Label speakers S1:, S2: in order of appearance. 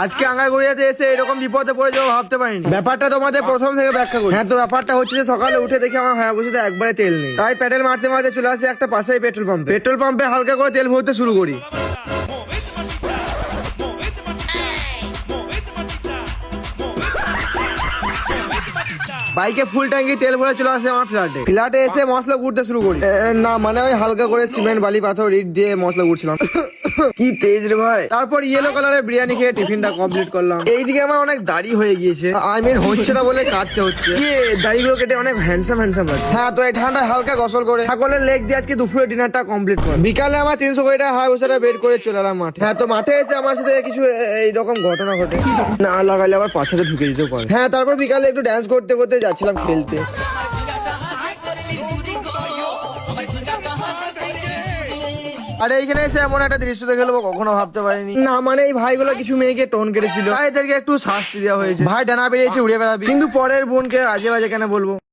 S1: আজকে আঙ্গারগুড়িয়াতে এসে এরকম বিপদে পড়ে যাবো ভাবতে পারিনি। ব্যাপারটা তোমাদের প্রথম থেকে ব্যাখ্যা করি। হ্যাঁ, তো ব্যাপারটা হচ্ছে যে সকালে উঠে দেখি আমার হায়াবুসাতে একবারে তেল নেই। তাই পেট্রোল মারতে মারতে চলে আসি একটা পাশেই পেট্রোল পাম্পে হালকা করে তেল ভরতে শুরু করি। বাইকে ফুল ট্যাঙ্কি তেল ভরে চলে আসে আমার ফ্ল্যাটে এসে মশলা গুড়তে শুরু করি। না মানে ওই হালকা করে সিমেন্ট বালি পাথর ইট দিয়ে মশলা গুড়ছিলাম। কি তেজ রে ভাই। তারপর ইয়েলো কালারের বিরিয়ানি খেয়ে টিফিনটা কমপ্লিট করলাম। এইদিকে আমার অনেক দাড়ি হয়ে গিয়েছে, আই মিন হচ্ছে না বলে কাটতে হচ্ছে। দাড়িগুলো কেটে অনেক হ্যান্ডসাম লাগছে। হ্যাঁ, তো এই ঠান্ডায় হালকা গোসল করে ছাগলের লেগ দিয়ে আজকে দুপুরে ডিনারটা কমপ্লিট করে বিকালে আমার 300 কোটি টাকা হায়াবুসাটা বের করে চলে এলাম মাঠে। হ্যাঁ, তো মাঠে এসে আমার সাথে কিছু এইরকম ঘটনা ঘটে, না লাগালে আবার পাছাতে ঢুকে দিতে পারে। হ্যাঁ, তারপর বিকালে একটু ড্যান্স করতে করতে যাচ্ছিলাম খেলতে। আর এইখানে এসে এমন একটা দৃশ্য দেখে নেবো কখনো ভাবতে পারিনি। না মানে এই ভাইগুলো কিছু মেয়েকে টোন কেটেছিল, তাই এদেরকে একটু শাস্তি দেওয়া হয়েছে। ভাই ডানা বেরিয়েছে উড়ে বেড়াবি, কিন্তু পরের বোনকে আজে বাজে কেন বলবো।